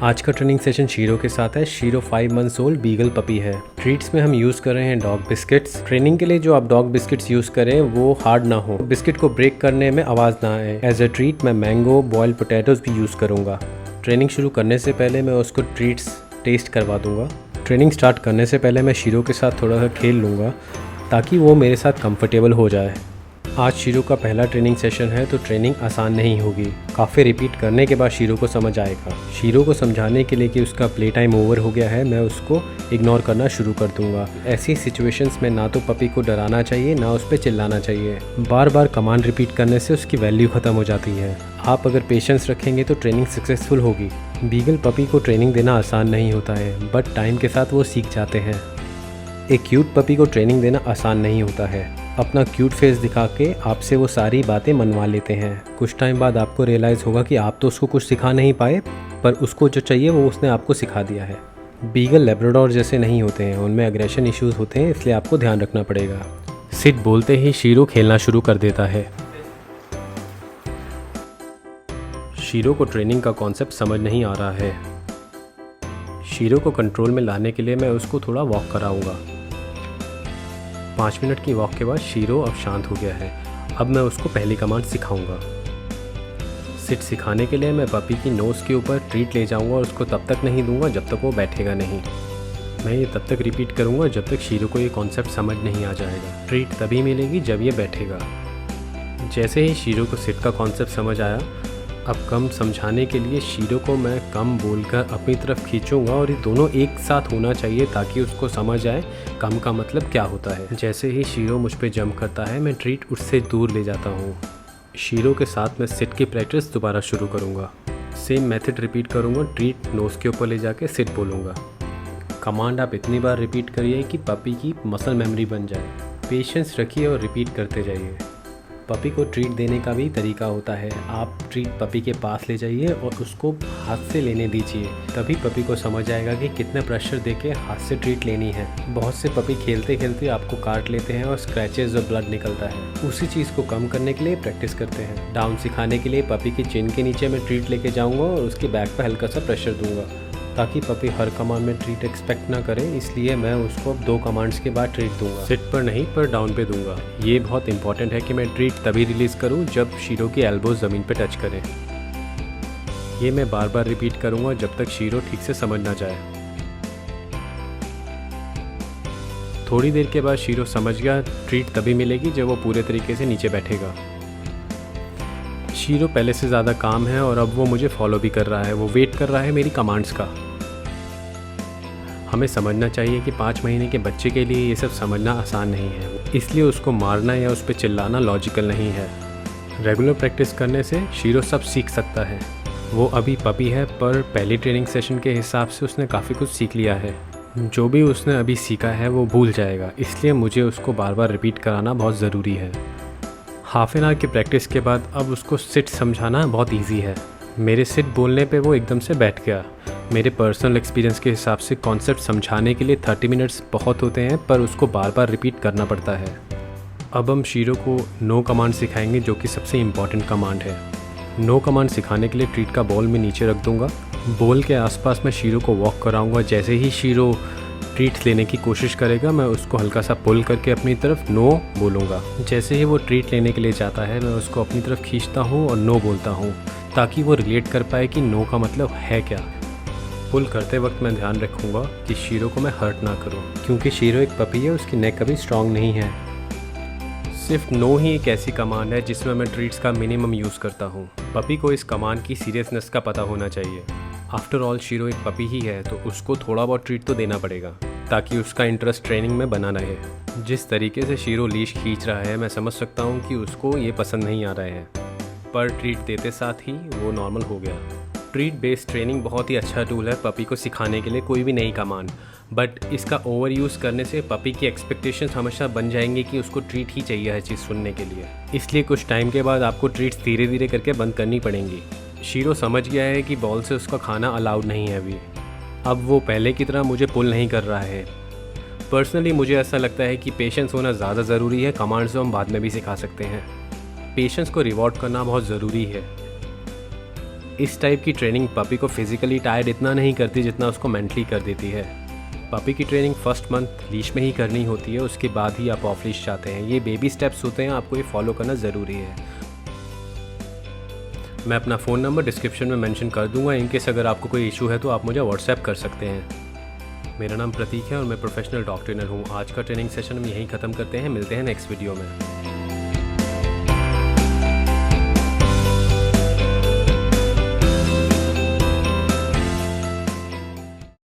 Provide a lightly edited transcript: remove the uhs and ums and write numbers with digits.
आज का training session shero के साथ है। Shero 5 months old beagle puppy है। ट्रीट्स में हम यूज़ कर रहे हैं डॉग बिस्किट्स। ट्रेनिंग के लिए जो आप डॉग बिस्किट्स यूज़ करें वो हार्ड ना हो, बिस्किट को ब्रेक करने में आवाज़ ना आए। एज अ ट्रीट मैं मैंगो बॉइल्ड पोटैटोज़ भी यूज़ करूँगा। ट्रेनिंग शुरू करने से पहले मैं उसको ट्रीट्स टेस्ट करवा दूँगा। ट्रेनिंग स्टार्ट करने से पहले मैं शीरो के साथ थोड़ा सा खेल लूँगा ताकि वो मेरे साथ कंफर्टेबल हो जाए। आज शीरो का पहला ट्रेनिंग सेशन है तो ट्रेनिंग आसान नहीं होगी। काफ़ी रिपीट करने के बाद शीरो को समझ आएगा। शीरो को समझाने के लिए कि उसका प्ले टाइम ओवर हो गया है, मैं उसको इग्नोर करना शुरू कर दूंगा। ऐसी सिचुएशंस में ना तो पपी को डराना चाहिए ना उस पर चिल्लाना चाहिए। बार बार कमांड रिपीट करने से उसकी वैल्यू ख़त्म हो जाती है। आप अगर पेशेंस रखेंगे तो ट्रेनिंग सक्सेसफुल होगी। बीगल पपी को ट्रेनिंग देना आसान नहीं होता है, बट टाइम के साथ वो सीख जाते हैं। एक क्यूट पपी को ट्रेनिंग देना आसान नहीं होता है। अपना क्यूट फेस दिखा के आपसे वो सारी बातें मनवा लेते हैं। कुछ टाइम बाद आपको रियलाइज़ होगा कि आप तो उसको कुछ सिखा नहीं पाए, पर उसको जो चाहिए वो उसने आपको सिखा दिया है। बीगल लैब्राडोर जैसे नहीं होते हैं, उनमें एग्रेशन इश्यूज़ होते हैं, इसलिए आपको ध्यान रखना पड़ेगा। सिट बोलते ही शीरो खेलना शुरू कर देता है। शीरो को ट्रेनिंग का कॉन्सेप्ट समझ नहीं आ रहा है। शीरो को कंट्रोल में लाने के लिए मैं उसको थोड़ा वॉक कराऊंगा। 5 मिनट की वॉक के बाद शीरो अब शांत हो गया है। अब मैं उसको पहली कमांड सिखाऊंगा। सिट सिखाने के लिए मैं पपी की नोज़ के ऊपर ट्रीट ले जाऊंगा और उसको तब तक नहीं दूंगा जब तक वो बैठेगा नहीं। मैं ये तब तक रिपीट करूंगा जब तक शीरो को ये कॉन्सेप्ट समझ नहीं आ जाएगा। ट्रीट तभी मिलेगी जब ये बैठेगा। जैसे ही शीरो को सिट का कॉन्सेप्ट समझ आया, अब कम समझाने के लिए शीरो को मैं कम बोलकर अपनी तरफ खींचूंगा और ये दोनों एक साथ होना चाहिए ताकि उसको समझ आए कम का मतलब क्या होता है। जैसे ही शीरो मुझ पे जंप करता है, मैं ट्रीट उससे दूर ले जाता हूँ। शीरो के साथ मैं सिट की प्रैक्टिस दोबारा शुरू करूँगा। सेम मेथड रिपीट करूँगा। ट्रीट नोज़ के ऊपर ले जाके सिट बोलूँगा। कमांड आप इतनी बार रिपीट करिए कि पपी की मसल मेमोरी बन जाए। पेशेंस रखिए और रिपीट करते जाइए। पपी को ट्रीट देने का भी तरीका होता है। आप ट्रीट पपी के पास ले जाइए और उसको हाथ से लेने दीजिए, तभी पपी को समझ आएगा कि कितने प्रेशर देके हाथ से ट्रीट लेनी है। बहुत से पपी खेलते खेलते आपको काट लेते हैं और स्क्रैचेस और ब्लड निकलता है। उसी चीज़ को कम करने के लिए प्रैक्टिस करते हैं। डाउन सिखाने के लिए पपी की चिन के नीचे मैं ट्रीट लेके जाऊँगा और उसके बैक पर हल्का सा प्रेशर दूंगा ताकि पपी हर कमांड में ट्रीट एक्सपेक्ट ना करे। इसलिए मैं उसको अब 2 कमांड्स के बाद ट्रीट दूंगा। सिट पर नहीं, पर डाउन पे दूंगा। ये बहुत इंपॉर्टेंट है कि मैं ट्रीट तभी रिलीज़ करूं जब शीरो की एल्बोज ज़मीन पे टच करें। ये मैं बार बार रिपीट करूंगा जब तक शीरो ठीक से समझ ना जाए। थोड़ी देर के बाद शीरो समझ गया। ट्रीट तभी मिलेगी जब वो पूरे तरीके से नीचे बैठेगा। शीरो पहले से ज़्यादा काम है और अब वो मुझे फॉलो भी कर रहा है। वो वेट कर रहा है मेरी कमांड्स का। हमें समझना चाहिए कि 5 महीने के बच्चे के लिए ये सब समझना आसान नहीं है, इसलिए उसको मारना या उस पर चिल्लाना लॉजिकल नहीं है। रेगुलर प्रैक्टिस करने से शीरो सब सीख सकता है। वो अभी पपी है, पर पहली ट्रेनिंग सेशन के हिसाब से उसने काफ़ी कुछ सीख लिया है। जो भी उसने अभी सीखा है वो भूल जाएगा, इसलिए मुझे उसको बार बार रिपीट कराना बहुत ज़रूरी है। हाफ एन आवर की प्रैक्टिस के बाद अब उसको सिट समझाना बहुत ईजी है। मेरे सिट बोलने पे वो एकदम से बैठ गया। मेरे पर्सनल एक्सपीरियंस के हिसाब से कॉन्सेप्ट समझाने के लिए 30 मिनट्स बहुत होते हैं, पर उसको बार बार रिपीट करना पड़ता है। अब हम शीरो को नो कमांड सिखाएंगे, जो कि सबसे इम्पॉर्टेंट कमांड है। नो कमांड सिखाने के लिए ट्रीट का बॉल में नीचे रख दूंगा। बॉल के आसपास मैं शीरो को वॉक कराऊंगा। जैसे ही शीरो ट्रीट लेने की कोशिश करेगा, मैं उसको हल्का सा पुल करके अपनी तरफ नो बोलूँगा। जैसे ही वो ट्रीट लेने के लिए जाता है, मैं उसको अपनी तरफ खींचता हूँ और नो बोलता हूँ ताकि वो रिलेट कर पाए कि नो का मतलब है क्या। पुल करते वक्त मैं ध्यान रखूँगा कि शीरो को मैं हर्ट ना करूँ, क्योंकि शीरो एक पपी है, उसकी नेक कभी स्ट्रॉन्ग नहीं है। सिर्फ नो ही एक ऐसी कमांड है जिसमें मैं ट्रीट्स का मिनिमम यूज़ करता हूँ। पपी को इस कमांड की सीरियसनेस का पता होना चाहिए। आफ्टर ऑल शीरो एक पपी ही है, तो उसको थोड़ा बहुत ट्रीट तो देना पड़ेगा ताकि उसका इंटरेस्ट ट्रेनिंग में बना रहे। जिस तरीके से शीरो लीश खींच रहा है, मैं समझ सकता हूँ कि उसको ये पसंद नहीं आ रहा है, पर ट्रीट देते साथ ही वो नॉर्मल हो गया। ट्रीट बेस्ड ट्रेनिंग बहुत ही अच्छा टूल है पपी को सिखाने के लिए कोई भी नई कमांड, बट इसका ओवर यूज़ करने से पपी की एक्सपेक्टेशंस हमेशा बन जाएंगी कि उसको ट्रीट ही चाहिए हर चीज़ सुनने के लिए। इसलिए कुछ टाइम के बाद आपको ट्रीट्स धीरे धीरे करके बंद करनी पड़ेंगी। शीरो समझ गया है कि बॉल से उसका खाना अलाउड नहीं है अभी। अब वो पहले की तरह मुझे पुल नहीं कर रहा है। पर्सनली मुझे ऐसा लगता है कि पेशेंस होना ज़्यादा ज़रूरी है। कमांड्स तो हम बाद में भी सिखा सकते हैं। पेशेंस को रिवॉर्ड करना बहुत ज़रूरी है। इस टाइप की ट्रेनिंग पपी को फिजिकली टायर्ड इतना नहीं करती जितना उसको मेंटली कर देती है। पपी की ट्रेनिंग फर्स्ट मंथ लीश में ही करनी होती है, उसके बाद ही आप ऑफ लीश चाहते हैं। ये बेबी स्टेप्स होते हैं, आपको ये फॉलो करना ज़रूरी है। मैं अपना फ़ोन नंबर डिस्क्रिप्शन में मेंशन कर दूंगा। इनकेस अगर आपको कोई इशू है तो आप मुझे व्हाट्सएप कर सकते हैं। मेरा नाम प्रतीक है और मैं प्रोफेशनल डॉग ट्रेनर हूँ। आज का ट्रेनिंग सेशन हम यहीं ख़त्म करते हैं। मिलते हैं नेक्स्ट वीडियो में।